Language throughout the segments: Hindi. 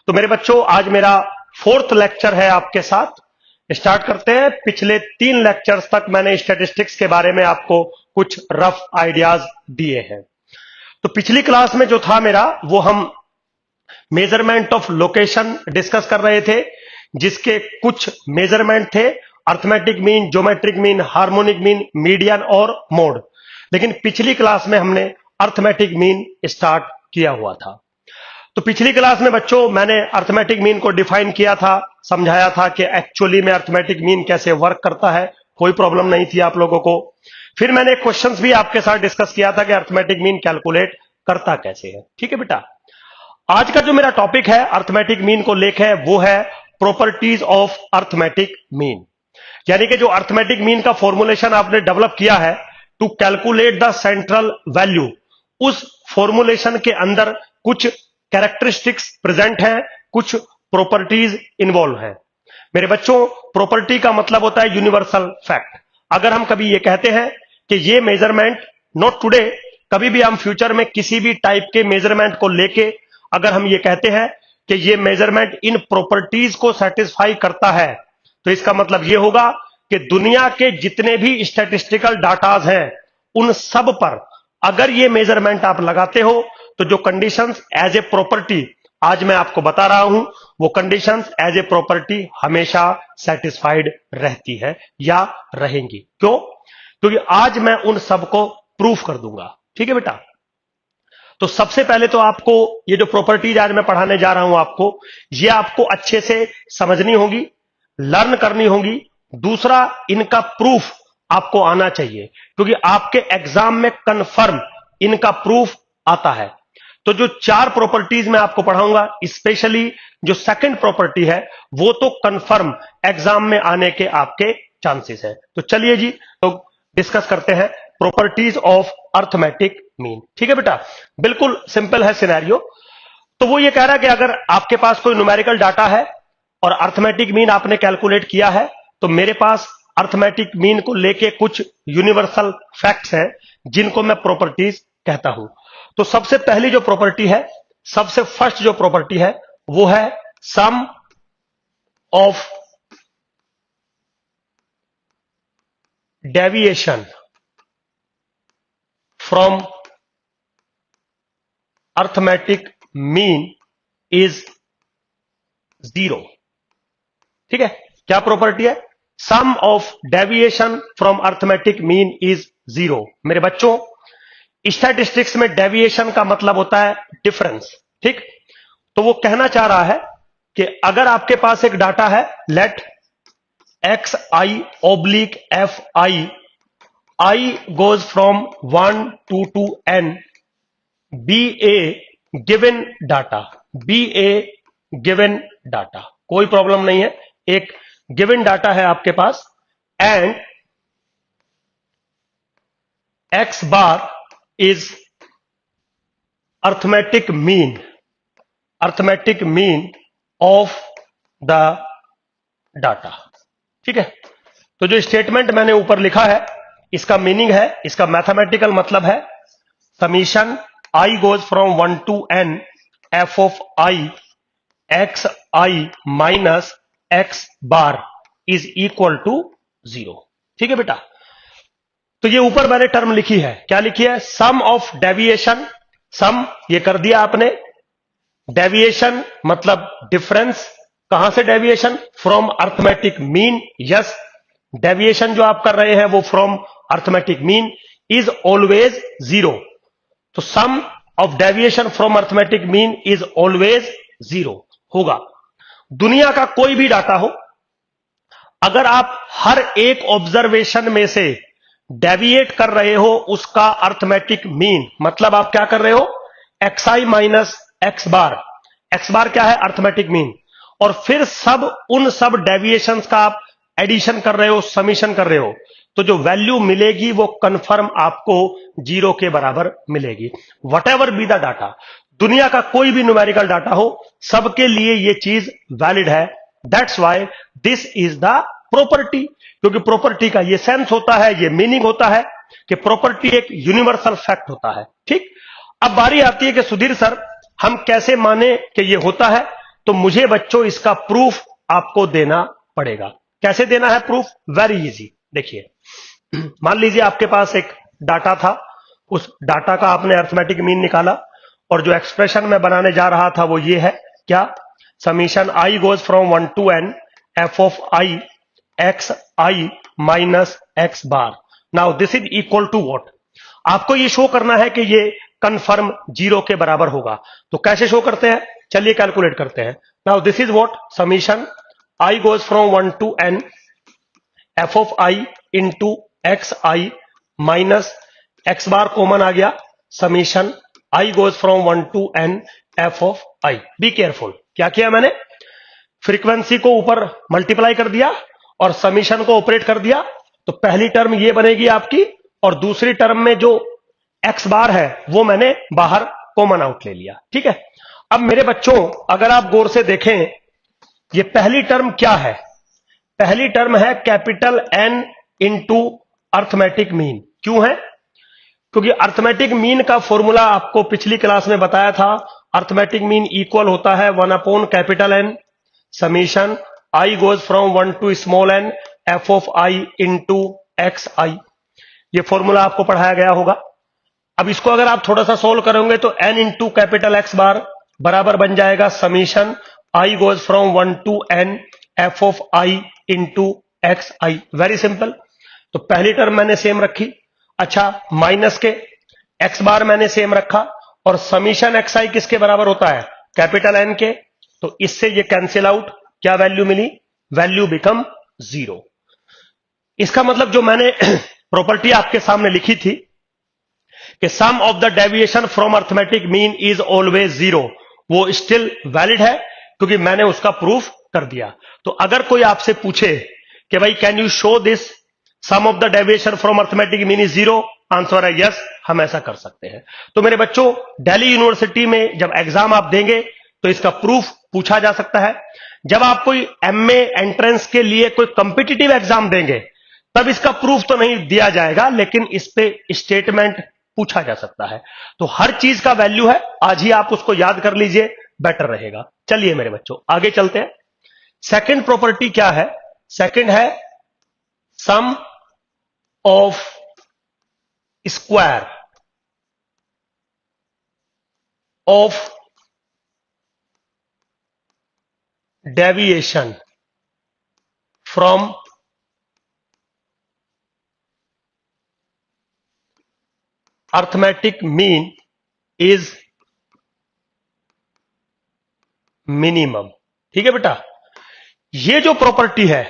तो मेरे बच्चों, आज मेरा 4th लेक्चर है आपके साथ। स्टार्ट करते हैं। पिछले 3 लेक्चर्स तक मैंने स्टैटिस्टिक्स के बारे में आपको कुछ रफ आइडियाज दिए हैं। तो पिछली क्लास में जो था मेरा, वो हम मेजरमेंट ऑफ लोकेशन डिस्कस कर रहे थे, जिसके कुछ मेजरमेंट थे arithmetic mean, geometric mean, harmonic mean, median और मोड। लेकिन पिछली क्लास में हमने अर्थमेटिक मीन स्टार्ट किया हुआ था। तो पिछली क्लास में बच्चों मैंने अर्थमेटिक मीन को डिफाइन किया था, समझाया था कि एक्चुअली में अर्थमेटिक मीन कैसे वर्क करता है, कोई प्रॉब्लम नहीं थी आप लोगों को। फिर मैंने क्वेश्चंस भी आपके साथ डिस्कस किया था कि अर्थमेटिक मीन कैलकुलेट करता कैसे है। ठीक है बेटा, आज का जो मेरा टॉपिक है अर्थमेटिक मीन को लेकर, वो है प्रॉपर्टीज ऑफ अर्थमेटिक मीन। यानी कि जो अर्थमेटिक मीन का फॉर्मुलेशन आपने डेवलप किया है to calculate the central value, उस फॉर्मुलेशन के अंदर कुछ कैरेक्टरिस्टिक्स प्रेजेंट हैं, कुछ प्रॉपर्टीज इन्वॉल्व हैं। मेरे बच्चों, प्रॉपर्टी का मतलब होता है यूनिवर्सल फैक्ट। अगर हम कभी ये कहते हैं कि ये मेजरमेंट, नॉट टुडे, कभी भी हम फ्यूचर में किसी भी टाइप के मेजरमेंट को लेके अगर हम ये कहते हैं कि ये मेजरमेंट इन प्रॉपर्टीज को सेटिस्फाई करता है, तो इसका मतलब ये होगा कि दुनिया के जितने भी स्टैटिस्टिकल डाटाज हैं, उन सब पर अगर ये मेजरमेंट आप लगाते हो, तो जो कंडीशंस एज ए प्रॉपर्टी आज मैं आपको बता रहा हूं, वो कंडीशंस एज ए प्रॉपर्टी हमेशा सेटिस्फाइड रहती है या रहेंगी। क्यों? क्योंकि आज मैं उन सब को प्रूफ कर दूंगा। ठीक है बेटा, तो सबसे पहले तो आपको ये जो प्रॉपर्टीज आज मैं पढ़ाने जा रहा हूं आपको, ये आपको अच्छे से समझनी होगी, लर्न करनी होगी। दूसरा, इनका प्रूफ आपको आना चाहिए, क्योंकि आपके एग्जाम में कंफर्म इनका प्रूफ आता है। तो जो 4 प्रॉपर्टीज मैं आपको पढ़ाऊंगा, स्पेशली जो सेकंड प्रॉपर्टी है, वो तो कंफर्म एग्जाम में आने के आपके चांसेस है। तो चलिए जी, तो डिस्कस करते हैं प्रॉपर्टीज ऑफ अर्थमेटिक मीन। ठीक है बेटा, बिल्कुल सिंपल है सिनेरियो। तो वो ये कह रहा है कि अगर आपके पास कोई न्यूमेरिकल डाटा है और अर्थमेटिक मीन आपने कैलकुलेट किया है, तो मेरे पास अर्थमेटिक मीन को लेके कुछ यूनिवर्सल फैक्ट्स हैं, जिनको मैं प्रॉपर्टीज कहता हूं। तो सबसे पहली जो प्रॉपर्टी है, सबसे फर्स्ट जो प्रॉपर्टी है, वो है sum of deviation from arithmetic mean is 0। ठीक है, क्या प्रॉपर्टी है? Sum of deviation from arithmetic mean is 0। मेरे बच्चों, स्टैटिस्टिक्स में डेविएशन का मतलब होता है डिफरेंस। ठीक, तो वो कहना चाह रहा है कि अगर आपके पास एक डाटा है, let x i oblique f i goes from 1 to n, be a given data, कोई प्रॉब्लम नहीं है, एक गिवन डाटा है आपके पास, and x bar is arithmetic mean of the data. ठीक है, तो जो स्टेटमेंट मैंने ऊपर लिखा है, इसका मीनिंग है, इसका मैथमेटिकल मतलब है summation i goes from 1 to n f of i x i minus x bar is equal to 0। ठीक है बेटा, तो ये ऊपर मैंने टर्म लिखी है, क्या लिखी है? Sum of deviation. सम ये कर दिया आपने, डेविएशन मतलब डिफरेंस। कहां से deviation? From arithmetic mean. Yes, deviation जो आप कर रहे हैं वो from arithmetic mean is always 0। तो sum of deviation from arithmetic mean is always 0 होगा। दुनिया का कोई भी डाटा हो, अगर आप हर एक ऑब्जर्वेशन में से डेविएट कर रहे हो उसका अर्थमेटिक मीन, मतलब आप क्या कर रहे हो? X i minus x bar. X बार क्या है? Arithmetic mean. और फिर उन सब डेविएशंस का आप एडिशन कर रहे हो, समीशन कर रहे हो, तो जो वैल्यू मिलेगी वो कंफर्म आपको 0 के बराबर मिलेगी। व्हाटएवर बी द डाटा, दुनिया का कोई भी न्यूमेरिकल डाटा हो, सबके लिए ये चीज वैलिड है। That's why this is the property, क्योंकि प्रॉपर्टी का ये सेंस होता है, ये मीनिंग होता है कि प्रॉपर्टी एक यूनिवर्सल फैक्ट होता है। ठीक, अब बारी आती है कि सुधीर सर, हम कैसे माने कि ये होता है? तो मुझे बच्चों इसका प्रूफ आपको देना पड़ेगा। कैसे देना है प्रूफ? Very easy. देखिए, मान लीजिए आपके पास एक डाटा था, उस डाटा का आपने अर्थमेटिक मीन निकाला, और जो एक्सप्रेशन मैं बनाने जा रहा था वो ये है, क्या? Summation i goes from 1 to n f of i x i minus x bar. Now this is equal to what? आपको ये शो करना है कि ये कंफर्म 0 के बराबर होगा। तो कैसे शो करते हैं? चलिए कैलकुलेट करते हैं। Now this is what? Summation i goes from 1 to n f of i into x i minus x bar common आ गया, summation i goes from 1 to n f of i. Be careful, क्या किया मैंने? फ्रीक्वेंसी को ऊपर मल्टीप्लाई कर दिया और समीशन को ऑपरेट कर दिया, तो पहली टर्म ये बनेगी आपकी, और दूसरी टर्म में जो एक्स बार है वो मैंने बाहर कॉमन आउट ले लिया। ठीक है, अब मेरे बच्चों अगर आप गौर से देखें, ये पहली टर्म क्या है? पहली टर्म है capital N into arithmetic mean. क्यों है? क्योंकि अर्थमेटिक मीन का फॉर्मूला आपको पिछली क्लास में बताया था। अर्थमेटिक मीन इक्वल होता है 1 upon capital n summation i goes from 1 to small n f of i into x i. ये फॉर्मूला आपको पढ़ाया गया होगा। अब इसको अगर आप थोड़ा सा सोल्व करोगे तो n इंटू कैपिटल एक्स बार बराबर बन जाएगा summation i goes from 1 to n f of i into x I. Very simple. तो पहली टर्म मैंने सेम रखी, अच्छा, माइनस के एक्स बार मैंने सेम रखा, और समीशन एक्स आई किसके बराबर होता है? कैपिटल एन के। तो इससे ये कैंसिल आउट, क्या वैल्यू मिली? Value become 0। इसका मतलब जो मैंने प्रॉपर्टी आपके सामने लिखी थी कि sum of the deviation from arithmetic mean is always 0, वो स्टिल वैलिड है, क्योंकि मैंने उसका प्रूफ कर दिया। तो अगर कोई आपसे पूछे कि भाई can you show this sum of the deviation from arithmetic mean is 0, answer है यस, हम ऐसा कर सकते हैं। तो मेरे बच्चों, दिल्ली यूनिवर्सिटी में जब एग्जाम आप देंगे तो इसका प्रूफ पूछा जा सकता है। जब आप कोई एमए एंट्रेंस के लिए कोई कंपिटिटिव एग्जाम देंगे तब इसका प्रूफ तो नहीं दिया जाएगा, लेकिन इस पे स्टेटमेंट पूछा जा सकता है। तो हर चीज का वैल्यू है, आज ही आप उसको याद कर लीजिए, बेटर रहेगा। चलिए मेरे बच्चों आगे चलते हैं। सेकंड प्रॉपर्टी क्या है? सेकंड है sum of square of deviation from arithmetic mean is minimum. ठीक है बेटा, ये जो प्रॉपर्टी है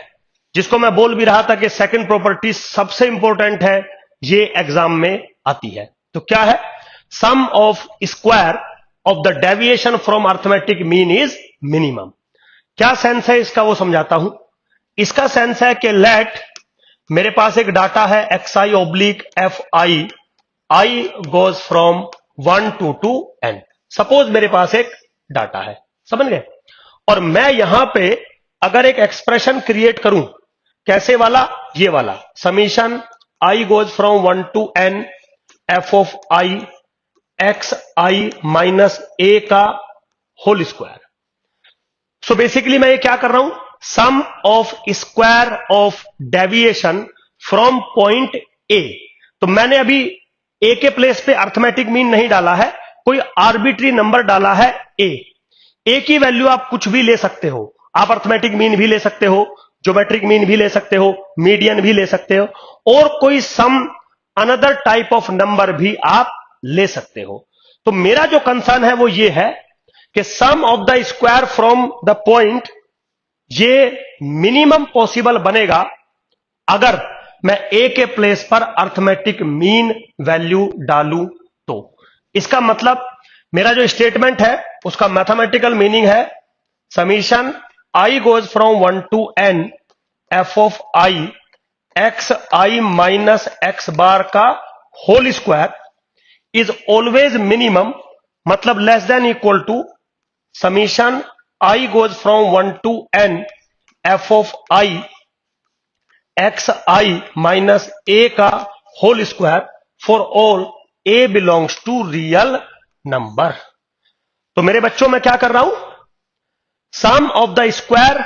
जिसको मैं बोल भी रहा था कि सेकंड प्रॉपर्टी सबसे इंपॉर्टेंट है, ये एग्जाम में आती है। तो क्या है? Sum of square of the deviation from arithmetic mean is minimum. क्या सेंस है इसका वो समझाता हूं। इसका सेंस है कि लेट मेरे पास एक डाटा है x i oblique f I, I goes from 1 to n। Suppose मेरे पास एक डाटा है, समझ गए? और मैं यहां पे अगर एक एक्सप्रेशन क्रिएट करूं, कैसे वाला? ये वाला, summation i goes from 1 to n f of i x i minus a का होल स्क्वायर। सो बेसिकली मैं ये क्या कर रहा हूं? Sum of square of deviation from point a. तो मैंने अभी ए के प्लेस पे अर्थमेटिक मीन नहीं डाला है, कोई आर्बिट्री नंबर डाला है ए। ए की वैल्यू आप कुछ भी ले सकते हो, आप अर्थमेटिक मीन भी ले सकते हो, ज्योमेट्रिक मीन भी ले सकते हो, मीडियन भी ले सकते हो, और कोई some another type of number भी आप ले सकते हो। तो मेरा जो कंसर्न है वो ये है कि sum of the square from the point, ये मिनिमम पॉसिबल बनेगा अगर मैं ए के प्लेस पर अर्थमेटिक मीन वैल्यू डालूं। तो इसका मतलब मेरा जो स्टेटमेंट है उसका मैथमेटिकल मीनिंग है summation i goes from 1 to n f of i x i minus x bar का whole square is always minimum, मतलब less than equal to summation i goes from 1 to n f of i x i minus a का whole square for all a belongs to real number. तो मेरे बच्चों मैं क्या कर रहा हूं? Sum of the square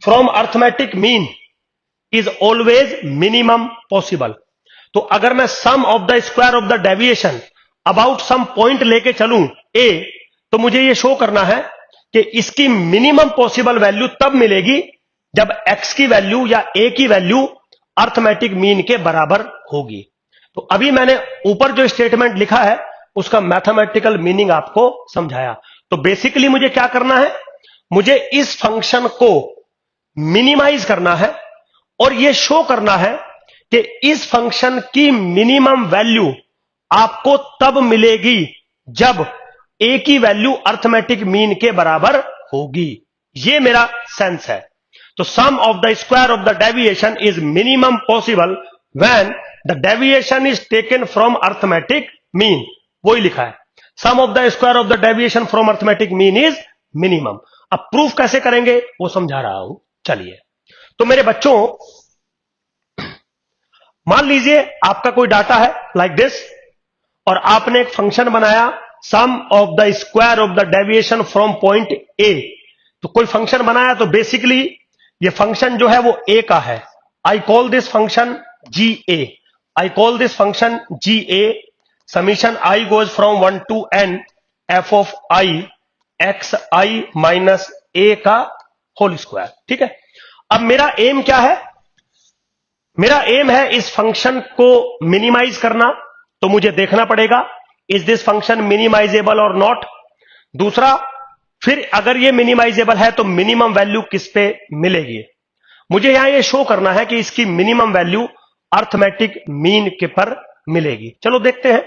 from arithmetic mean is always minimum possible. तो अगर मैं sum of the square of the deviation about some point लेके चलूं ए, तो मुझे ये शो करना है कि इसकी मिनिमम पॉसिबल वैल्यू तब मिलेगी जब x की वैल्यू या a की वैल्यू अर्थमेटिक मीन के बराबर होगी। तो अभी मैंने ऊपर जो स्टेटमेंट लिखा है उसका मैथमेटिकल मीनिंग आपको समझाया। तो बेसिकली मुझे क्या करना है, मुझे इस फंक्शन को मिनिमाइज करना है और यह शो करना है कि इस फंक्शन की मिनिमम वैल्यू आपको तब मिलेगी जब a की वैल्यू अर्थमेटिक मीन के बराबर होगी। यह मेरा सेंस है। तो sum of the square of the deviation is minimum possible when the deviation is taken from arithmetic mean. वही लिखा है, sum of the square of the deviation from arithmetic mean is minimum. अब प्रूफ कैसे करेंगे वो समझा रहा हूं, चलिए। तो मेरे बच्चों, मान लीजिए आपका कोई डाटा है लाइक दिस और आपने एक फंक्शन बनाया sum of the square of the deviation from point a. तो कोई फंक्शन बनाया तो बेसिकली ये फंक्शन जो है वो ए का है। I call this function g a. I call this function g a. Summation i goes from 1 to n f of i x i minus a का होल स्क्वायर। ठीक है। अब मेरा एम क्या है, मेरा एम है इस फंक्शन को मिनिमाइज करना। तो मुझे देखना पड़ेगा इज दिस फंक्शन मिनिमाइजेबल और नॉट। दूसरा, फिर अगर ये मिनिमाइजेबल है तो मिनिमम वैल्यू किस पे मिलेगी। मुझे यहां ये शो करना है कि इसकी मिनिमम वैल्यू अर्थमेटिक मीन के पर मिलेगी। चलो देखते हैं।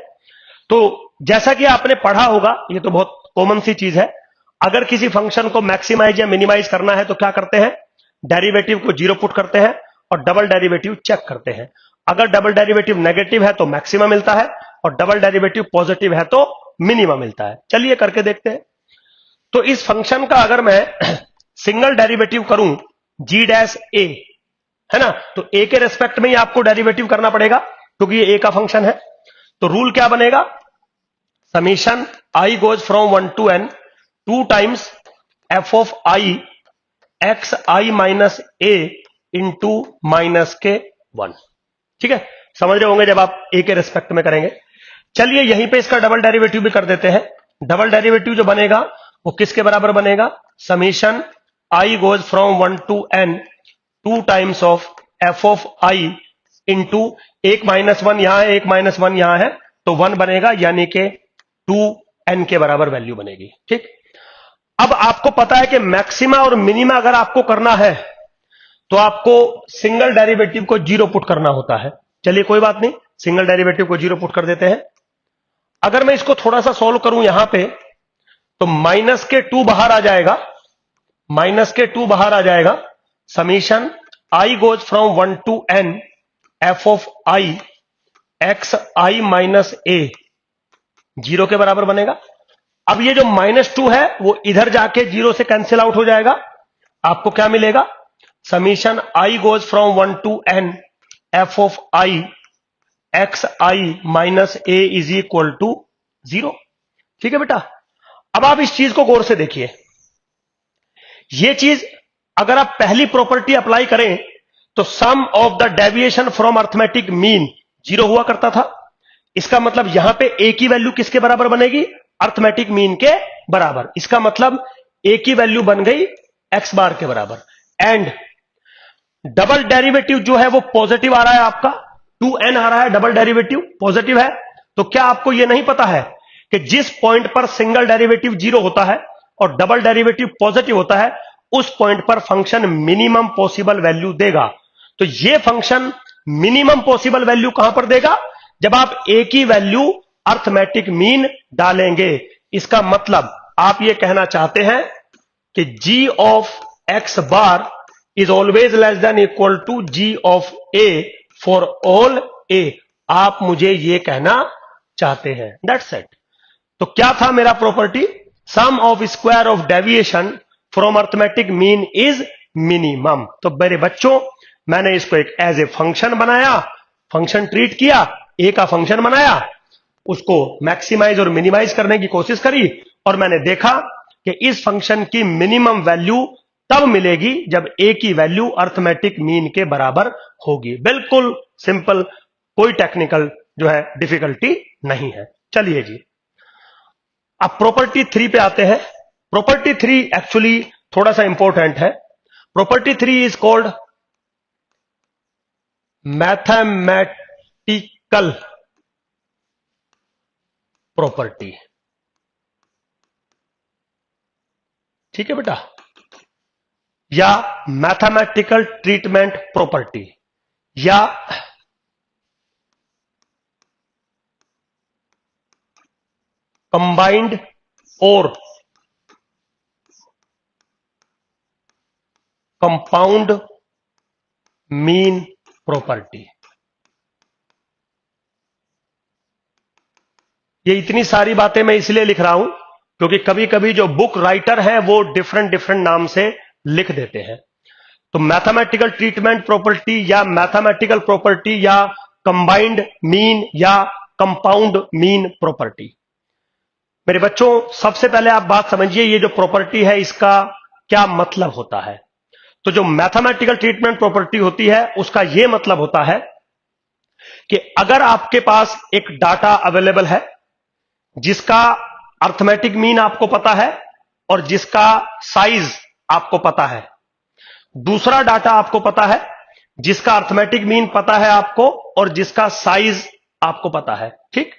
तो जैसा कि आपने पढ़ा होगा, ये तो बहुत कॉमन सी चीज है, अगर किसी फंक्शन को मैक्सिमाइज या मिनिमाइज करना है तो क्या करते हैं, डेरिवेटिव को जीरो पुट करते हैं और डबल डेरिवेटिव चेक करते हैं। अगर डबल डेरिवेटिव नेगेटिव है तो मैक्सिमम मिलता है और डबल डेरिवेटिव पॉजिटिव है तो मिनिमम मिलता है। चलिए करके देखते हैं। तो इस फंक्शन का अगर मैं सिंगल डेरिवेटिव करूं जी डैश ए, है ना, तो ए के रेस्पेक्ट में ही आपको डेरिवेटिव करना पड़ेगा क्योंकि ये ए का फंक्शन है। तो रूल क्या बनेगा, summation i goes from 1 to n 2 times F of i x i minus A into minus के 1। ठीक है, समझ रहे होंगे जब आप ए के रेस्पेक्ट में करेंगे। चलिए यहीं पे इसका डबल डेरिवेटिव भी कर देते हैं। डबल डेरिवेटिव जो बनेगा वो किसके बराबर बनेगा, summation i goes from 1 to n 2 times of F of i into एक माइनस 1 यहां है, एक माइनस 1 यहां है, तो 1 बनेगा, यानी कि 2n के बराबर वैल्यू बनेगी। ठीक। अब आपको पता है कि मैक्सिमा और मिनिमा अगर आपको करना है तो आपको सिंगल डेरिवेटिव को जीरो पुट करना होता है। चलिए कोई बात नहीं, सिंगल डेरिवेटिव को जीरो पुट कर देते हैं। अगर मैं इसको थोड़ा सा सॉल्व करूं यहां पे, तो माइनस के 2 बाहर आ जाएगा, माइनस के 2 बाहर आ जाएगा। Summation i goes from 1 to n f of i x i minus A zero के बराबर बनेगा। अब ये जो -2 है वो इधर जाके जीरो से कैंसिल आउट हो जाएगा। आपको क्या मिलेगा, summation i goes from 1 to n f of i x i minus a is equal to 0। ठीक है बेटा। अब आप इस चीज को गौर से देखिए। ये चीज अगर आप पहली प्रॉपर्टी अप्लाई करें तो sum of the deviation from arithmetic mean 0 हुआ करता था। इसका मतलब यहां पे ए की वैल्यू किसके बराबर बनेगी, अर्थमेटिक मीन के बराबर। इसका मतलब ए की वैल्यू बन गई एक्स बार के बराबर। एंड डबल डेरिवेटिव जो है वो पॉजिटिव आ रहा है, आपका 2n आ रहा है, डबल डेरिवेटिव पॉजिटिव है। तो क्या आपको यह नहीं पता है कि जिस पॉइंट पर सिंगल डेरिवेटिव 0 होता है और डबल डेरिवेटिव पॉजिटिव होता है उस पॉइंट पर फंक्शन मिनिमम पॉसिबल वैल्यू देगा। तो यह फंक्शन मिनिमम पॉसिबल वैल्यू कहां पर देगा, जब आप ए की वैल्यू अर्थमेटिक मीन डालेंगे। इसका मतलब आप यह कहना चाहते हैं कि g of x bar is always less than equal to g of a for all a। आप मुझे यह कहना चाहते हैं, दैट्स इट। तो क्या था मेरा property, sum of square of deviation from arithmetic mean is minimum. तो मेरे बच्चों, मैंने इसको एक एज ए फंक्शन बनाया, फंक्शन ट्रीट किया, ए का फंक्शन बनाया, उसको मैक्सिमाइज और मिनिमाइज करने की कोशिश करी और मैंने देखा कि इस फंक्शन की मिनिमम वैल्यू तब मिलेगी जब ए की वैल्यू अर्थमेटिक मीन के बराबर होगी। बिल्कुल सिंपल, कोई टेक्निकल जो है डिफिकल्टी नहीं है। चलिए जी, अब प्रॉपर्टी 3 पे आते हैं। प्रॉपर्टी 3 एक्चुअली थोड़ा सा इंपॉर्टेंट है। Property 3 is called mathematical property. ठीक है बेटा, या मैथमेटिकल ट्रीटमेंट प्रॉपर्टी, या कंबाइंड और कंपाउंड मीन प्रॉपर्टी। ये इतनी सारी बातें मैं इसलिए लिख रहा हूं क्योंकि कभी कभी जो बुक राइटर है वो डिफरेंट डिफरेंट नाम से लिख देते हैं। तो मैथमेटिकल ट्रीटमेंट प्रॉपर्टी या मैथमेटिकल प्रॉपर्टी या कंबाइंड मीन या कंपाउंड मीन प्रॉपर्टी। मेरे बच्चों, सबसे पहले आप बात समझिए, ये जो प्रॉपर्टी है इसका क्या मतलब होता है। तो जो मैथमेटिकल ट्रीटमेंट प्रॉपर्टी होती है उसका यह मतलब होता है कि अगर आपके पास एक डाटा अवेलेबल है जिसका अर्थमेटिक मीन आपको पता है और जिसका साइज आपको पता है, दूसरा डाटा आपको पता है जिसका अर्थमेटिक मीन पता है आपको और जिसका साइज आपको पता है। ठीक,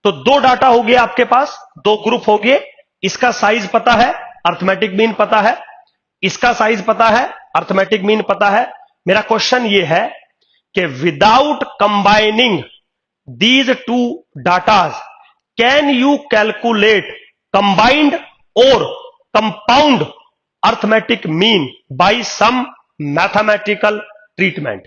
तो दो डाटा हो गए आपके पास, दो ग्रुप हो गए। इसका साइज पता है, अर्थमेटिक मीन पता है, इसका साइज पता है, अर्थमेटिक मीन पता है। मेरा क्वेश्चन यह है कि without combining these two datas can you calculate combined और compound arithmetic mean by some mathematical treatment.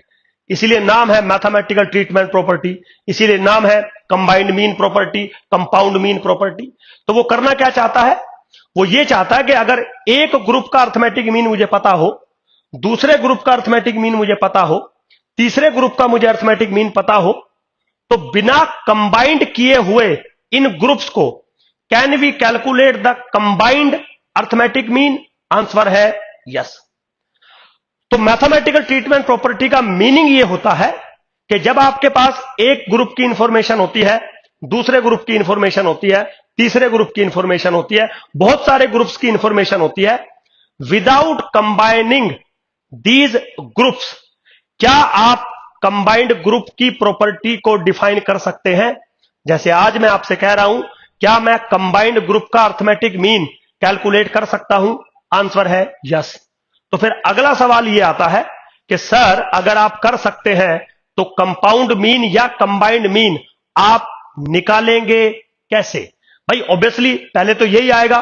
इसीलिए नाम है मैथमेटिकल ट्रीटमेंट प्रॉपर्टी, इसीलिए नाम है combined mean property, compound mean property. तो वो करना क्या चाहता है? वो ये चाहता है कि अगर एक ग्रुप का अर्थमेटिक मीन मुझे पता हो, दूसरे ग्रुप का अर्थमेटिक मीन मुझे पता हो, तीसरे ग्रुप का मुझे अर्थमेटिक मीन पता हो, तो बिना कंबाइंड किए हुए इन ग्रुप्स को can we calculate the combined arithmetic mean? Answer है यस। तो मैथमेटिकल ट्रीटमेंट प्रॉपर्टी का मीनिंग यह होता है कि जब आपके पास एक ग्रुप की इंफॉर्मेशन होती है, दूसरे ग्रुप की इंफॉर्मेशन होती है, तीसरे ग्रुप की इंफॉर्मेशन होती है, बहुत सारे ग्रुप्स की इंफॉर्मेशन होती है, विदाउट कंबाइनिंग दीज ग्रुप्स, क्या आप कंबाइंड ग्रुप की प्रॉपर्टी को डिफाइन कर सकते हैं? जैसे आज मैं आपसे कह रहा हूं, क्या मैं कंबाइंड ग्रुप का अर्थमेटिक मीन कैलकुलेट कर सकता हूं? आंसर है यस। तो फिर अगला सवाल यह आता है कि सर अगर आप कर सकते हैं तो कंपाउंड मीन या कंबाइंड मीन आप निकालेंगे कैसे? भाई ऑब्वियसली पहले तो यही आएगा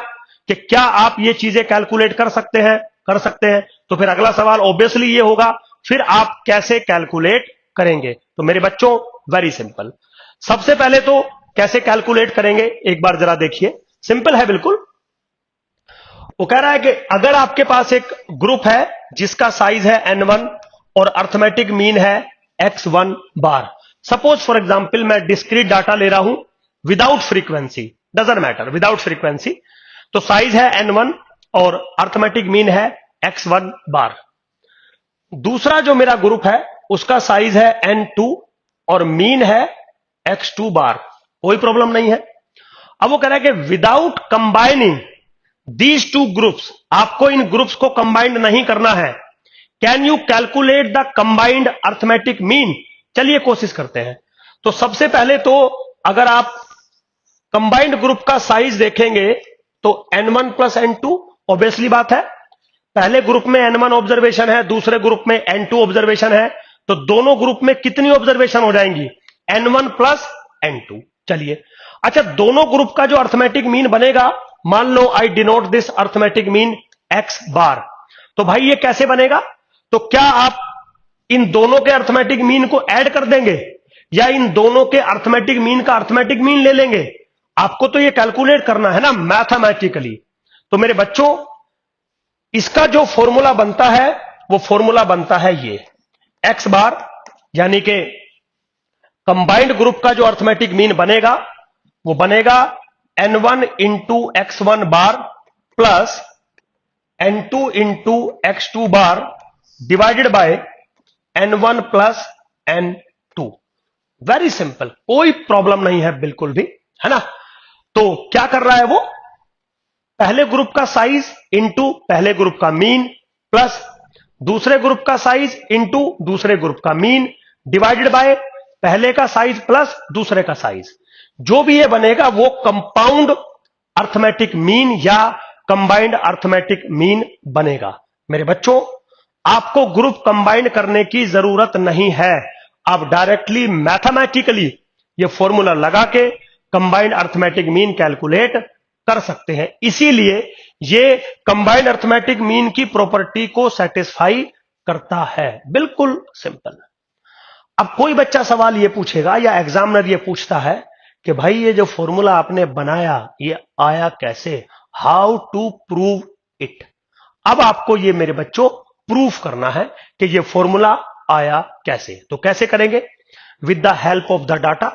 कि क्या आप ये चीजें कैलकुलेट कर सकते हैं? कर सकते हैं। तो फिर अगला सवाल ऑब्वियसली ये होगा, फिर आप कैसे कैलकुलेट करेंगे? तो मेरे बच्चों वेरी सिंपल। सबसे पहले तो कैसे कैलकुलेट करेंगे एक बार जरा देखिए, सिंपल है बिल्कुल। वो कह रहा है कि अगर आपके पास एक ग्रुप है जिसका साइज है n1 और अर्थमेटिक मीन है x1 bar. Suppose for example मैं डिस्क्रीट डाटा ले रहा हूं without frequency, doesn't matter, without frequency. तो साइज है n1 और अर्थमेटिक मीन है x1 बार। दूसरा जो मेरा ग्रुप है उसका साइज है n2 और मीन है x2 बार। कोई प्रॉब्लम नहीं है। अब वो कह रहा है कि without combining these two groups, आपको इन ग्रुप्स को कंबाइंड नहीं करना है, can you calculate the combined arithmetic mean? चलिए कोशिश करते हैं। तो सबसे पहले तो अगर आप कंबाइंड ग्रुप का साइज देखेंगे तो n1 प्लस n2, ऑब्वियसली बात है, पहले ग्रुप में n1 ऑब्जर्वेशन है, दूसरे ग्रुप में n2 ऑब्जर्वेशन है, तो दोनों ग्रुप में कितनी ऑब्जर्वेशन हो जाएंगी? n1 plus n2। चलिए, अच्छा, दोनों ग्रुप का जो अर्थमेटिक मीन बनेगा, मान लो I denote this arithmetic mean x bar, तो भाई ये कैसे बनेगा? तो क्या आप इन दोनों के अर्थमेटिक मीन को ऐड कर देंगे या इन दोनों के अर्थमेटिक मीन का अर्थमेटिक मीन ले लेंगे? आपको तो ये कैलकुलेट करना है ना मैथमेटिकली। तो मेरे बच्चों, इसका जो फॉर्मूला बनता है वो फॉर्मूला बनता है ये x बार, यानी कि कंबाइंड ग्रुप का जो अर्थमेटिक मीन बनेगा वो बनेगा n1 into x1 bar plus n2 into x2 bar divided by n1 plus n2। Very simple, कोई प्रॉब्लम नहीं है बिल्कुल भी, है ना। तो क्या कर रहा है वो, पहले ग्रुप का साइज इंटू पहले ग्रुप का मीन प्लस दूसरे ग्रुप का साइज इंटू दूसरे ग्रुप का मीन डिवाइडेड बाय पहले का साइज प्लस दूसरे का साइज। जो भी ये बनेगा वो कंपाउंड अर्थमेटिक मीन या कंबाइंड अर्थमेटिक मीन बनेगा। मेरे बच्चों, आपको ग्रुप कंबाइंड करने की जरूरत नहीं है, आप डायरेक्टली मैथमेटिकली ये फॉर्मूला लगा के कंबाइंड अर्थमेटिक मीन कैलकुलेट कर सकते हैं। इसीलिए ये कंबाइंड अर्थमेटिक मीन की प्रॉपर्टी को सेटिस्फाई करता है। बिल्कुल सिंपल। अब कोई बच्चा सवाल ये पूछेगा या एग्जामिनर ये पूछता है कि भाई ये जो फॉर्मूला आपने बनाया ये आया कैसे, हाउ टू प्रूव इट। अब आपको ये मेरे बच्चों प्रूफ करना है कि ये फॉर्मूला आया कैसे। तो कैसे करेंगे, with the help of the data.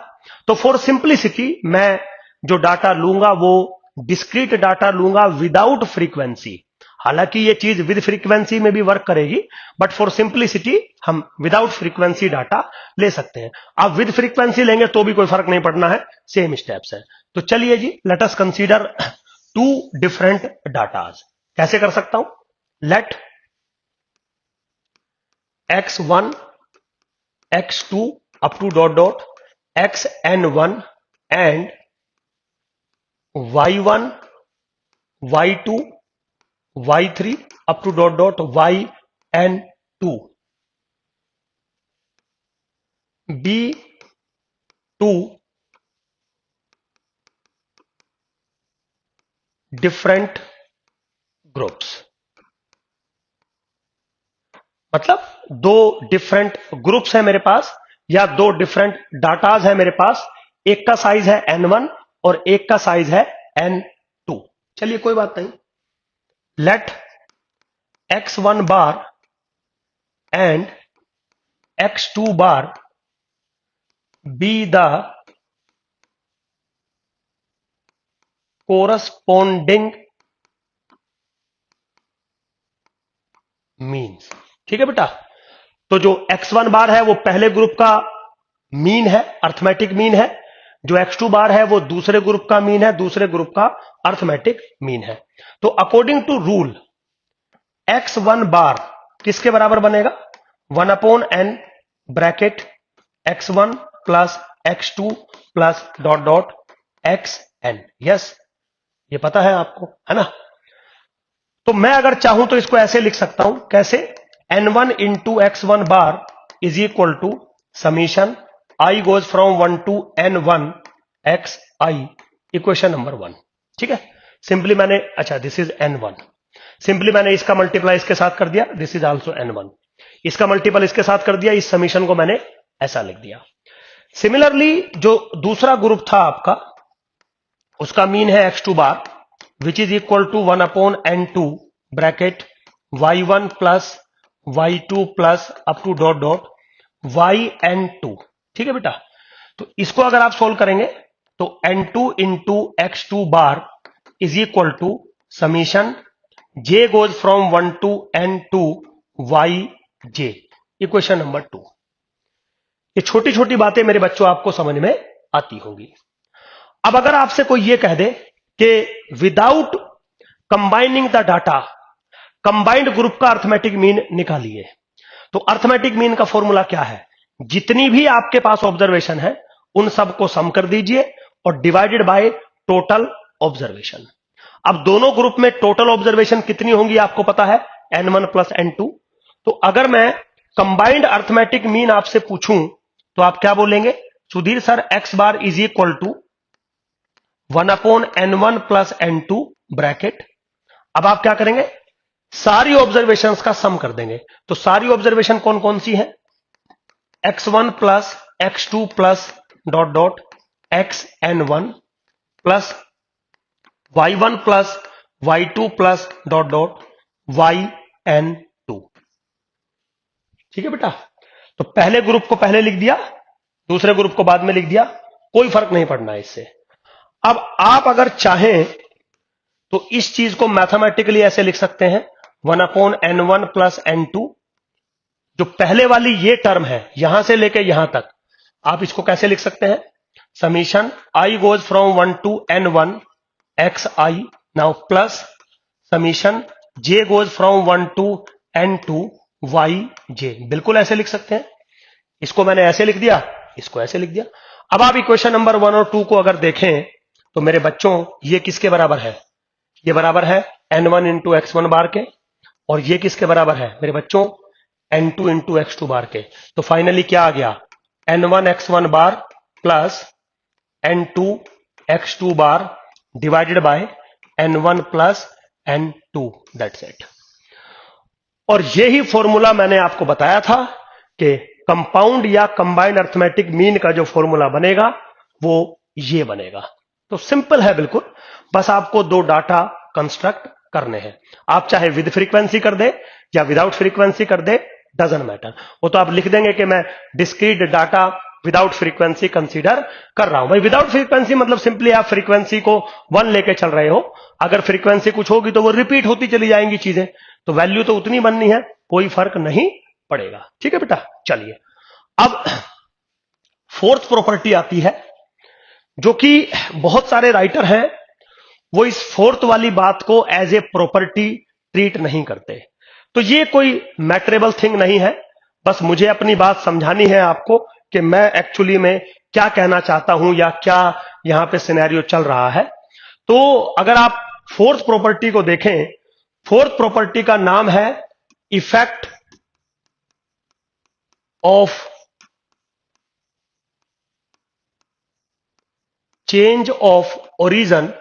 तो फॉर सिंप्लिसिटी मैं जो डाटा लूंगा वो डिस्क्रीट डाटा लूंगा विदाउट फ्रीक्वेंसी। हालांकि ये चीज विद फ्रीक्वेंसी में भी वर्क करेगी, बट फॉर सिंप्लिसिटी हम विदाउट फ्रीक्वेंसी डाटा ले सकते हैं। आप विद फ्रीक्वेंसी लेंगे तो भी कोई फर्क नहीं पड़ना है, सेम स्टेप्स है। तो चलिए जी, let us consider two different datas. कैसे कर सकता हूं, let x1 x2 up to dot dot xn1 and y1 y2 y3 up to dot dot yn2 be two different groups। मतलब दो डिफरेंट ग्रुप्स है मेरे पास या दो डिफरेंट डाटाज है मेरे पास, एक का साइज है n1 और एक का साइज है n2। चलिए कोई बात नहीं, let x1 bar and x2 bar be the corresponding means. ठीक है बेटा, तो जो x1 बार है वो पहले ग्रुप का मीन है, अर्थमेटिक मीन है। जो x2 बार है वो दूसरे ग्रुप का मीन है, दूसरे ग्रुप का अर्थमेटिक मीन है। तो अकॉर्डिंग टू रूल x1 बार किसके बराबर बनेगा, 1/n bracket x1 plus x2 plus dot dot xn। Yes, ये पता है आपको, है ना। तो मैं अगर चाहूं तो इसको ऐसे लिख सकता हूं, कैसे, n1 into x1 bar is equal to summation i goes from 1 to n1 xi, equation number 1। ठीक है, सिंपली मैंने, अच्छा दिस इज n1, सिंपली मैंने इसका मल्टीप्लाई इसके साथ कर दिया, दिस इज आल्सो n1, इसका मल्टीपल इसके साथ कर दिया, इस समीशन को मैंने ऐसा लिख दिया। सिमिलरली जो दूसरा ग्रुप था आपका, उसका मीन है x2 bar which is equal to 1/n2 bracket y1 plus y2 plus up to dot dot yn2। ठीक है बेटा, तो इसको अगर आप सोल्व करेंगे तो n2 into x2 bar is equal to summation j goes from 1 to n2 yj, equation number 2। ये छोटी छोटी बातें मेरे बच्चों आपको समझ में आती होंगी। अब अगर आपसे कोई ये कह दे कि without combining the data combined group का अर्थमेटिक मीन निकालिए, तो अर्थमेटिक मीन का फॉर्मूला क्या है, जितनी भी आपके पास ऑब्जर्वेशन है उन सबको सम कर दीजिए और डिवाइडेड बाय टोटल ऑब्जर्वेशन। अब दोनों ग्रुप में टोटल ऑब्जर्वेशन कितनी होंगी आपको पता है, n1 प्लस n2। तो अगर मैं कंबाइंड अर्थमेटिक मीन आपसे पूछूं तो आप क्या बोलेंगे, Sudhir sir x bar is equal to 1/n1 plus n2 bracket. अब आप क्या करेंगे, सारी ऑब्जर्वेशंस का सम कर देंगे। तो सारी ऑब्जर्वेशन कौन कौन सी है, x1 plus x2 plus dot dot xn1 plus y1 plus y2 plus dot dot yn2। ठीक है बेटा, तो पहले ग्रुप को पहले लिख दिया, दूसरे ग्रुप को बाद में लिख दिया, कोई फर्क नहीं पड़ना है इससे। अब आप अगर चाहें तो इस चीज को मैथमेटिकली ऐसे लिख सकते हैं 1/n1 प्लस n2। जो पहले वाली ये टर्म है यहां से लेके यहां तक, आप इसको कैसे लिख सकते हैं? Summation i goes from 1 to n1 xi now plus summation j goes from 1 to n2 yj। बिल्कुल ऐसे लिख सकते हैं। इसको मैंने ऐसे लिख दिया, इसको ऐसे लिख दिया। अब आप इक्वेशन नंबर 1 और 2 को अगर देखें तो मेरे बच्चों ये किसके बराबर है? ये बराबर है n1 इंटू x1 बार के, और ये किसके बराबर है मेरे बच्चों? n2 इंटू x2 बार के। तो फाइनली क्या आ गया? n1 x1 bar plus n2 x2 bar divided by n1 plus n2, that's it. और यही फॉर्मूला मैंने आपको बताया था कि कंपाउंड या कंबाइंड अर्थमेटिक मीन का जो फॉर्मूला बनेगा वो ये बनेगा। तो सिंपल है बिल्कुल, बस आपको दो डाटा कंस्ट्रक्ट करने हैं। आप चाहे विद फ्रीक्वेंसी कर दे या विदाउट फ्रीक्वेंसी कर दे, डजंट मैटर। वो तो आप लिख देंगे कि मैं discrete data without frequency consider कर रहा हूं। भाई विदाउट फ्रीक्वेंसी मतलब सिंपली आप फ्रीक्वेंसी को 1 लेके चल रहे हो। अगर फ्रीक्वेंसी कुछ होगी तो वो रिपीट होती चली जाएंगी चीजें, तो वैल्यू तो उतनी बननी है, कोई फर्क नहीं पड़ेगा। ठीक है बेटा, चलिए अब फोर्थ प्रॉपर्टी आती है, जो कि बहुत सारे राइटर हैं वो इस फोर्थ वाली बात को एज ए प्रॉपर्टी ट्रीट नहीं करते। तो ये कोई मैटरेबल थिंग नहीं है, बस मुझे अपनी बात समझानी है आपको कि मैं एक्चुअली में क्या कहना चाहता हूं या क्या यहां पे सिनेरियो चल रहा है। तो अगर आप फोर्थ प्रॉपर्टी को देखें, फोर्थ प्रॉपर्टी का नाम है effect of change of origin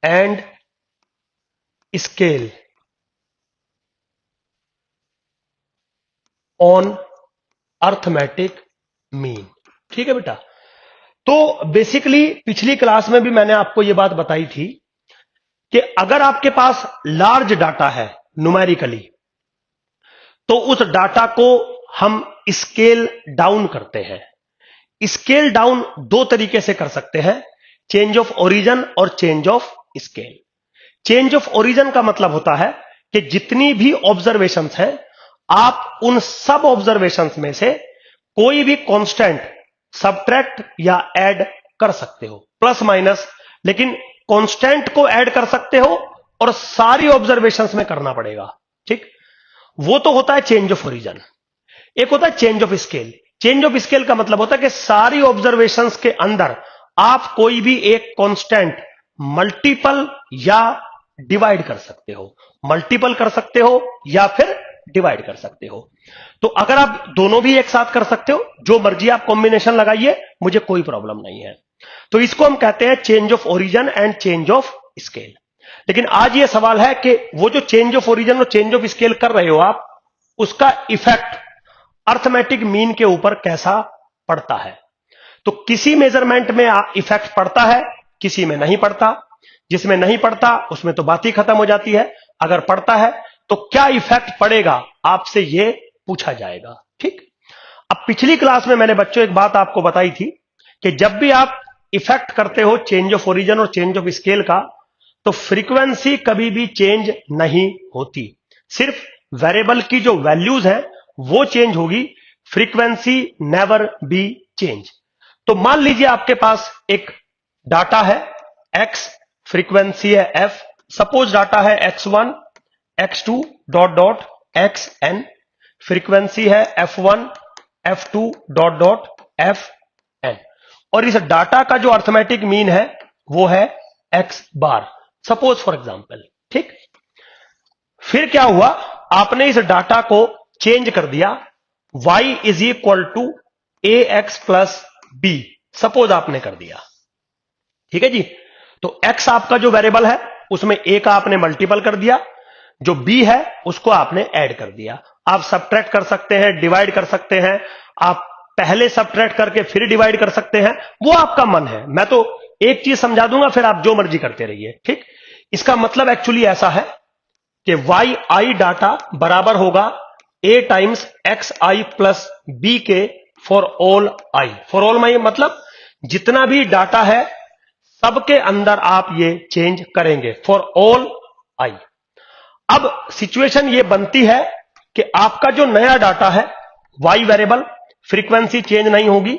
and scale on arithmetic mean. ठीक है बेटा, तो बेसिकली पिछली क्लास में भी मैंने आपको यह बात बताई थी कि अगर आपके पास लार्ज डाटा है न्यूमेरिकली, तो उस डाटा को हम स्केल डाउन करते हैं। स्केल डाउन दो तरीके से कर सकते हैं, चेंज ऑफ ओरिजिन और change of scale. Change of origin का मतलब होता है कि जितनी भी ऑब्जर्वेशंस हैं, आप उन सब ऑब्जर्वेशंस में से कोई भी कांस्टेंट सबट्रैक्ट या ऐड कर सकते हो, प्लस माइनस, लेकिन कांस्टेंट को ऐड कर सकते हो और सारी ऑब्जर्वेशंस में करना पड़ेगा। ठीक, वो तो होता है चेंज ऑफ ओरिजिन। एक होता है change of scale. Change of scale का मतलब होता है कि सारी ऑब्जर्वेशंस के अंदर आप कोई भी एक कांस्टेंट मल्टीपल या डिवाइड कर सकते हो, मल्टीपल कर सकते हो या फिर डिवाइड कर सकते हो। तो अगर आप दोनों भी एक साथ कर सकते हो, जो मर्जी आप कॉम्बिनेशन लगाइए, मुझे कोई प्रॉब्लम नहीं है। तो इसको हम कहते हैं change of origin and change of scale. लेकिन आज यह सवाल है कि वो जो चेंज ऑफ ओरिजिन और चेंज ऑफ स्केल कर रहे हो आप, उसका इफेक्ट अर्थमेटिक मीन के ऊपर कैसा पड़ता है। तो किसी मेजरमेंट में इफेक्ट पड़ता है, किसी में नहीं पड़ता। जिसमें नहीं पड़ता उसमें तो बात ही खत्म हो जाती है। अगर पड़ता है तो क्या इफेक्ट पड़ेगा, आपसे यह पूछा जाएगा। ठीक, अब पिछली क्लास में मैंने बच्चों एक बात आपको बताई थी कि जब भी आप इफेक्ट करते हो चेंज ऑफ ओरिजिन और चेंज ऑफ स्केल का, तो फ्रीक्वेंसी कभी भी चेंज नहीं होती। सिर्फ वेरिएबल की जो वैल्यूज हैं वो चेंज होगी, फ्रीक्वेंसी नेवर बी चेंज। तो मान लीजिए आपके पास एक डाटा है x, फ्रीक्वेंसी है f, सपोज डाटा है x1 x2 dot dot xn, frequency है f1 f2 dot dot fn, और इस डाटा का जो अर्थमेटिक मीन है वो है x bar, suppose for example. ठीक, फिर क्या हुआ, आपने इस डाटा को चेंज कर दिया, y is equal to ax plus b, suppose आपने कर दिया। ठीक है जी, तो x आपका जो वेरिएबल है उसमें a का आपने मल्टीपल कर दिया, जो b है उसको आपने ऐड कर दिया। आप सबट्रैक्ट कर सकते हैं, डिवाइड कर सकते हैं, आप पहले सबट्रैक्ट करके फिर डिवाइड कर सकते हैं, वो आपका मन है। मैं तो एक चीज समझा दूंगा, फिर आप जो मर्जी करते रहिए। ठीक, इसका मतलब एक्चुअली ऐसा है कि वाई आई डाटा बराबर होगा a times x i plus b के for all i. For all my मतलब जितना भी डाटा है सबके अंदर आप ये चेंज करेंगे फॉर ऑल आई। अब सिचुएशन ये बनती है कि आपका जो नया डाटा है y वेरिएबल, फ्रीक्वेंसी चेंज नहीं होगी,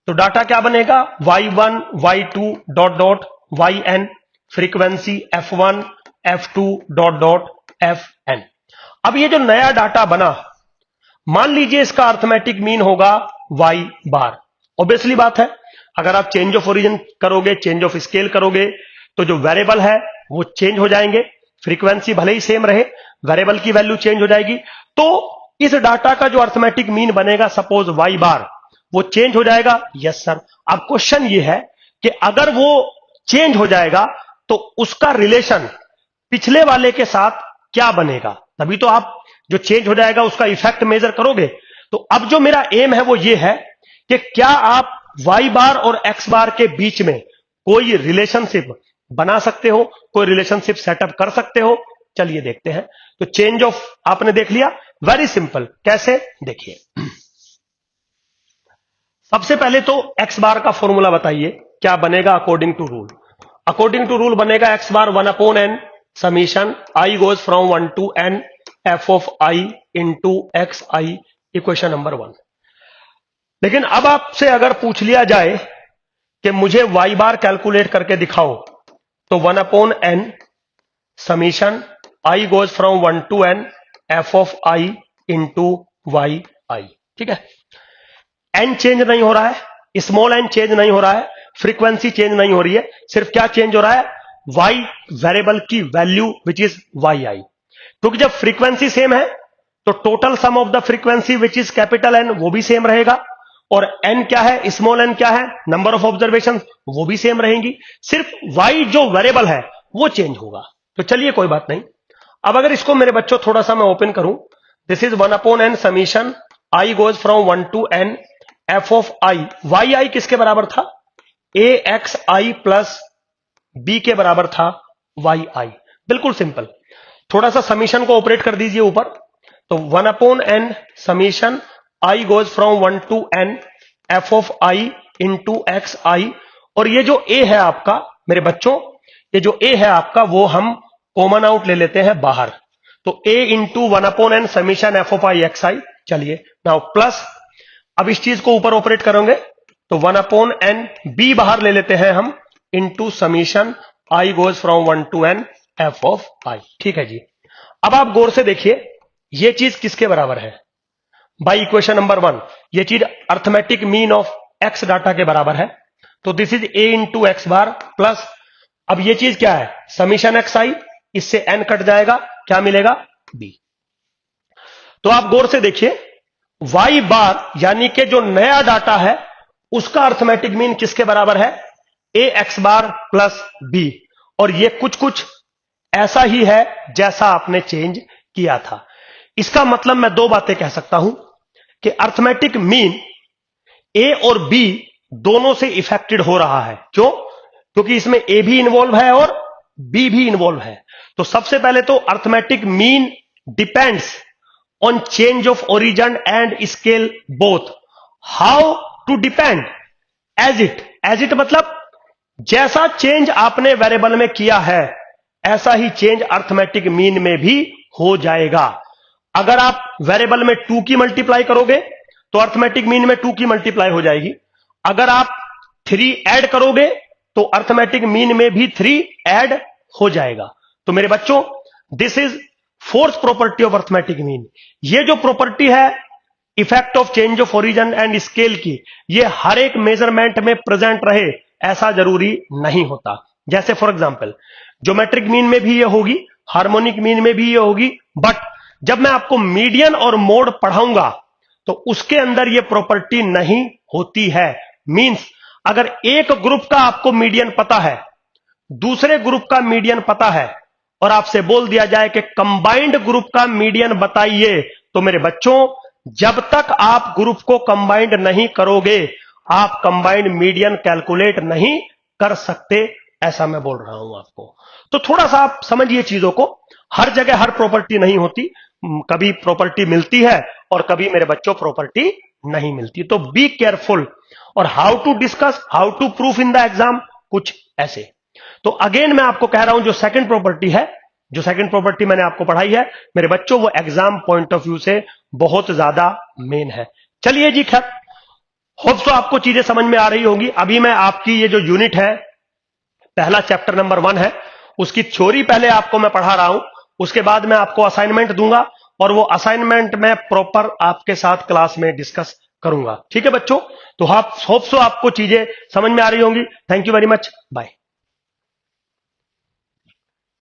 तो डाटा क्या बनेगा y1 y2 dot dot yn, frequency f1 f2 dot dot fn। अब ये जो नया डाटा बना, मान लीजिए इसका अर्थमेटिक मीन होगा y बार। ऑब्वियसली बात है, अगर आप चेंज ऑफ ओरिजिन करोगे, चेंज ऑफ स्केल करोगे, तो जो वेरिएबल है वो चेंज हो जाएंगे, फ्रीक्वेंसी भले ही सेम रहे, वेरिएबल की वैल्यू चेंज हो जाएगी। तो इस डाटा का जो अर्थमेटिक मीन बनेगा सपोज y बार, वो चेंज हो जाएगा। Yes sir. अब क्वेश्चन ये है कि अगर वो चेंज हो जाएगा तो उसका रिलेशन पिछले वाले के साथ क्या बनेगा, तभी तो आप जो चेंज हो जाएगा उसका इफेक्ट मेजर करोगे। तो अब जो मेरा एम है वो ये है कि क्या आप y बार और x बार के बीच में कोई रिलेशनशिप बना सकते हो, कोई रिलेशनशिप सेटअप कर सकते हो। चलिए देखते हैं। तो चेंज ऑफ आपने देख लिया, वेरी सिंपल। कैसे, देखिए सबसे पहले तो x बार का फॉर्मूला बताइए क्या बनेगा according to rule. According to rule बनेगा x bar 1 upon n summation i goes from 1 to n f of i into x i, equation number 1। लेकिन अब आपसे अगर पूछ लिया जाए कि मुझे y बार कैलकुलेट करके दिखाओ, तो 1 upon n summation i goes from 1 to n f of i into y i. ठीक है, n चेंज नहीं हो रहा है, स्मॉल n चेंज नहीं हो रहा है, फ्रीक्वेंसी चेंज नहीं हो रही है, सिर्फ क्या चेंज हो रहा है, y वेरिएबल की वैल्यू विच इज yi। क्योंकि जब फ्रीक्वेंसी सेम है तो total sum of the frequency which is capital N वो भी सेम रहेगा, और n क्या है, स्मॉल n क्या है, नंबर ऑफ ऑब्जर्वेशन, वो भी सेम रहेंगी, सिर्फ y जो वेरिएबल है वो चेंज होगा। तो चलिए कोई बात नहीं। अब अगर इसको मेरे बच्चों थोड़ा सा मैं ओपन करूं, this is 1 upon n summation i goes from 1 to n f of i, y i किसके बराबर था, a x i plus b के बराबर था वाई आई। बिल्कुल सिंपल। थोड़ा सा समीशन को ऑपरेट कर दीजिए ऊपर, तो 1 upon n summation i goes from 1 to n f of i into x i, और ये जो a है आपका मेरे बच्चों, ये जो a है आपका वो हम कॉमन आउट ले लेते हैं बाहर, तो a into 1 upon n summation f of i x i. चलिए नाउ प्लस, अब इस चीज को ऊपर ऑपरेट करेंगे तो 1 अपॉन n b बाहर ले लेते हैं हम into summation i goes from 1 to n f of i। ठीक है जी। अब आप गौर से देखिए ये चीज किसके बराबर है, बाई इक्वेशन नंबर 1 ये चीज arithmetic mean of x data के बराबर है, तो this is a into x bar plus, अब ये चीज क्या है, समीशन एक्स आई, इससे n कट जाएगा, क्या मिलेगा b। तो आप गौर से देखिए y बार यानी कि जो नया डाटा है उसका अर्थमेटिक मीन किसके बराबर है, a x bar plus b, और ये कुछ कुछ ऐसा ही है जैसा आपने चेंज किया था। इसका मतलब मैं दो बातें कह सकता हूं कि अर्थमेटिक मीन a और b दोनों से इफेक्टेड हो रहा है। क्यों? क्योंकि इसमें a भी इन्वॉल्व है और b भी इन्वॉल्व है। तो सबसे पहले तो arithmetic mean depends on change of origin and scale both. How to depend, as it मतलब जैसा चेंज आपने वेरिएबल में किया है ऐसा ही चेंज अर्थमेटिक मीन में भी हो जाएगा। अगर आप वेरिएबल में 2 की मल्टीप्लाई करोगे तो अर्थमेटिक मीन में 2 की मल्टीप्लाई हो जाएगी, अगर आप 3 ऐड करोगे तो अर्थमेटिक मीन में भी 3 ऐड हो जाएगा। तो मेरे बच्चों this is fourth property of arithmetic mean. ये जो प्रॉपर्टी है effect of change of origin and scale की, ये हर एक मेजरमेंट में प्रेजेंट रहे ऐसा जरूरी नहीं होता। जैसे फॉर एग्जांपल ज्योमेट्रिक मीन में भी ये होगी, हार्मोनिक मीन में भी ये होगी, बट जब मैं आपको मीडियन और मोड पढ़ाऊंगा तो उसके अंदर ये प्रॉपर्टी नहीं होती है। मींस अगर एक ग्रुप का आपको मीडियन पता है, दूसरे ग्रुप का मीडियन पता है, और आपसे बोल दिया जाए कि कंबाइंड ग्रुप का मीडियन बताइए, तो मेरे बच्चों जब तक आप ग्रुप को कंबाइंड नहीं करोगे आप कंबाइंड मीडियन कैलकुलेट नहीं कर सकते, ऐसा मैं बोल रहा हूं आपको। तो थोड़ा सा आप समझिए चीजों को, हर जगह हर प्रॉपर्टी नहीं होती, कभी प्रॉपर्टी मिलती है और कभी मेरे बच्चों प्रॉपर्टी नहीं मिलती। तो बी केयरफुल। और how to discuss, how to proof in the exam, कुछ ऐसे। तो अगेन मैं आपको कह रहा हूं जो सेकंड प्रॉपर्टी है, जो सेकंड प्रॉपर्टी मैंने आपको पढ़ाई है मेरे बच्चों, वो एग्जाम पॉइंट ऑफ व्यू से बहुत ज्यादा मेन है। चलिए जी, खैर होप सो आपको चीजें समझ में आ रही होंगी। अभी मैं आपकी ये जो यूनिट है, पहला चैप्टर नंबर 1 है, उसकी थ्योरी पहले आपको मैं पढ़ा रहा हूं, उसके बाद मैं आपको असाइनमेंट दूंगा और वो असाइनमेंट मैं प्रॉपर आपके साथ क्लास में डिस्कस करूंगा। ठीक है बच्चों, तो होप सो आपको चीजें समझ में आ रही होंगी। Thank you very much, bye.